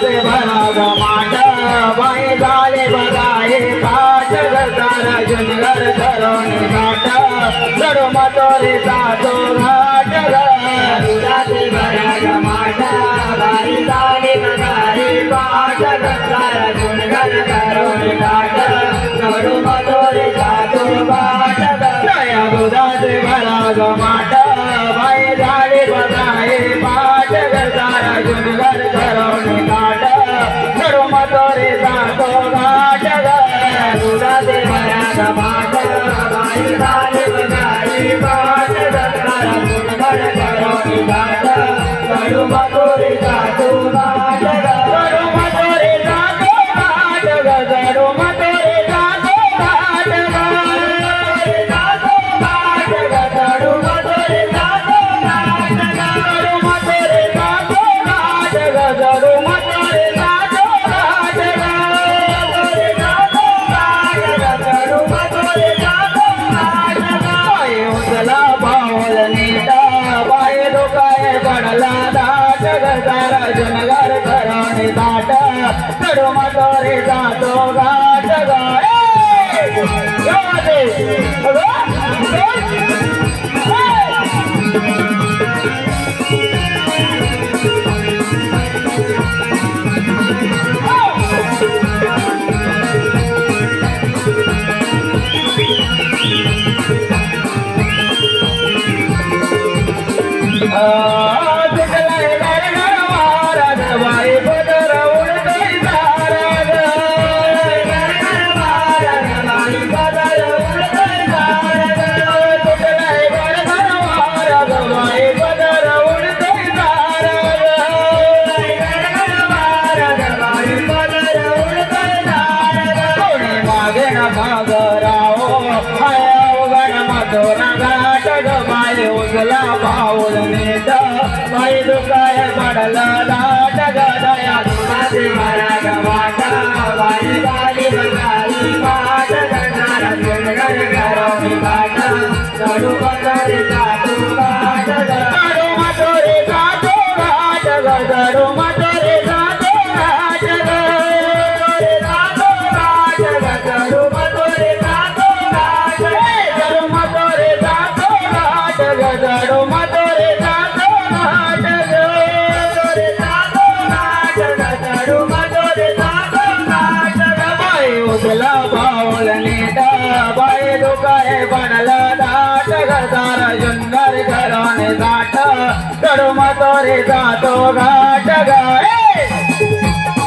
दुधाचे भरा गमाट बाई झाले बघाये काट गरदार जुनगर धरून काट चढू मतोरे जातो घाट दुधाचे भरा गमाट बाई झाले बघाये काट गरदार जुनगर धरून काट चढू मतोरे जातो घाट दुधाचे भरा गमाट बाई झाले बघाये पाट गरदार जुनगर धरून काट चढू मतोरे जातो घाट दुधाचे भरा गमाट बाई झाले बघाये पाट गरदार जुनगर धरून काट चढू मतोरे जातो घाट चढू मतोरे जातो घाट चढू मतोरे जातो घाट चढू मतोरे जातो घाट चढू मतोरे जातो घाट चढू मतोरे जातो घाट चढू मतोरे जातो घाट पाय उचला पाऊल नीट पाय डोकाय पडला दाट गरदार जुनगर धरून दाट चढू मतोरे जातो घाट उजला पाऊल नीट बाई दुकाय पडला दाट गदया दुधाचे भरा गमाट बाई झाली बघाई पाट गरदार जुनगर धरून काट चढू मतोरे जातो घाट चढू मतोरे जातो घाट चढू मतोरे जातो घाट चढू मतोरे जातो घाट चढू मतोरे जातो घाट चढू मतोरे जातो घाट चढू मतोरे जातो घाट बाई उचला पाऊल नीट बाई दुकाय पडला दाट गरदार जुनगर धरून दाट चढू मतोरे जातो घाट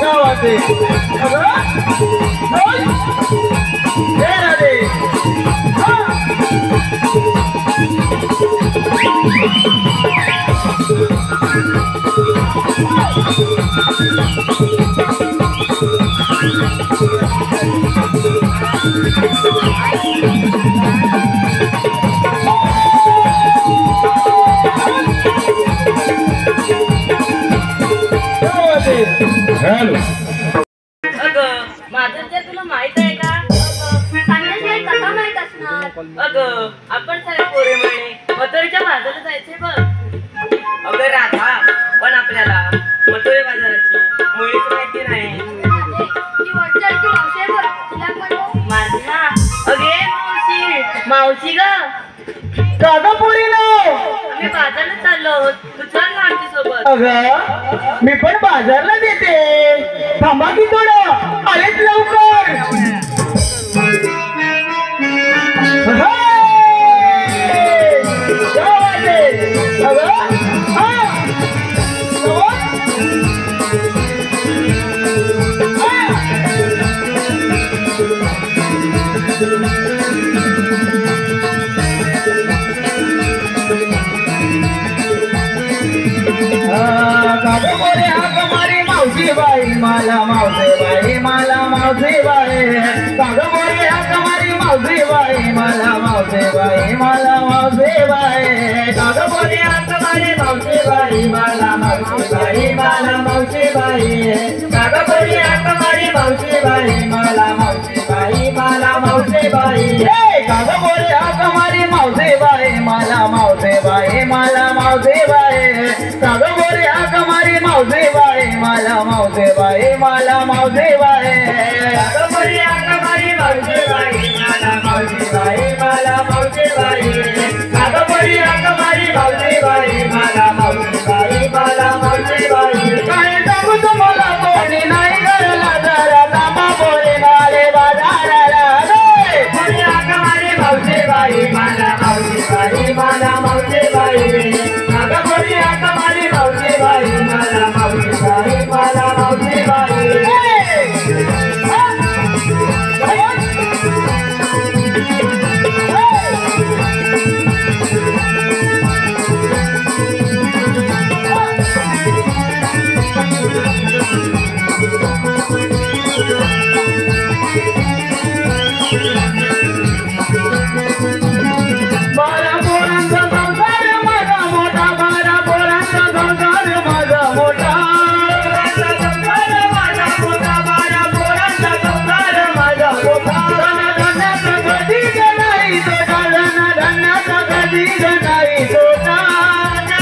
गावाचे माझं ते तुला माहित आहे का? सांगण्याशिवाय कसा माहित असणार? अगं आपण सगळे पोरे म्हणे मथुरेच्या बाजाराला जायचंय बघ. अगं राधा, पण आपल्याला मथुरे बाजाराची मुळीच माहिती नाही. ती वरच्याची मावशी आहे बघ, तिला म्हणू. माझी ना अगे मावशी मावशी ग काका पोरीनो आम्ही बाजारला चाललो आहोत. तू चल ना आमच्या सोबत. अगं मी पण बाजारला देते थांबा की थोडं आलेच लवकर बाई मला मावसे बाई मला मावसे बाई कागं बोले हमारी मावसे बाई मला मावसे बाई मला मावसे बाई कागं बोले हमारी मावसे बाई मला मावसे बाई मला मावसे बाई कागं बोले हमारी मावसे बाई मला मावसे बाई मला मावसे बाई कागं बोले हमारी मावसे बाई मला मावसे बाई मला मावसे बाई कागं बोले हमारी मावसे बाई मला मला मावसे बाई मला मावसे बाई अगं पोरी अगं बाई मावसे बाई मला मावसे बाई मला मावसे बाई अगं पोरी अगं बाई मावसे बाई मला मावसे बाई मला मावसे बाई काय सांगू तुम्हाला कोणी नाही घरला जरा लांबा बोले नाले बाजाराला रे पोरी अगं बाई मावसे बाई मला मावसे बाई मला मावसे बाई अगं पोरी अगं बाई मावसे बाई मला मावसे बाई मला मावसे बाई बारा पोरांचा संसार माझा मोठा बारा पोरांचा संसार माझा मोठा संसार माझा मोठा बारा पोरांचा संसार माझा मोठा धनाचा कधीच नाही तोटा धनाचा कधीच नाही तोटा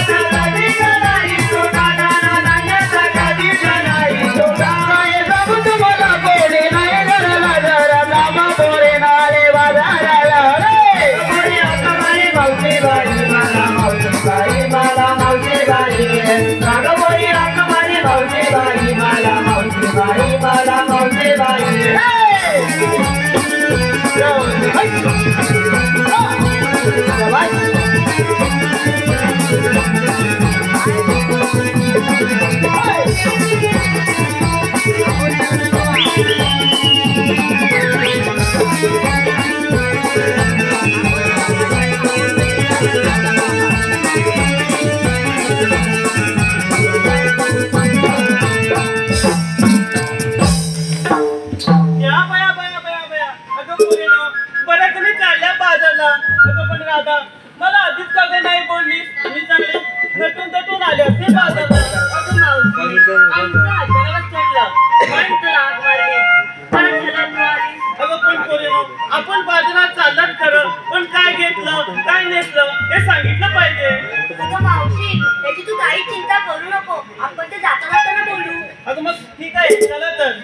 कधीच नाही तोटा धनाचा कधीच नाही तोटा काय सांगू तुम्हाला कोणी नाही घरला जरा लांबा पोरे नाले बाजाराला रे मावशी बाई मला मावशी बाई मला मावशी बाई अगं पोरी अगं बाई मावशी बाई मला मावशी बाई मला मावशी बाई मला आधीच का नाही बोलली मी चांगले नटून आले असते बाजारला अगं मावशी आमचं अचानकच ठरलं पण तुला आग मारली परत झाला तू आली अगं पण पोरीनो आपण बाजारात चाललात खरं पण काय घेतलं काय नेसलं हे सांगितलं पाहिजे अगं मावशी त्याची तू काही चिंता करू नको आपण ते जाताना बोलू अगं मग ठीक आहे चला तर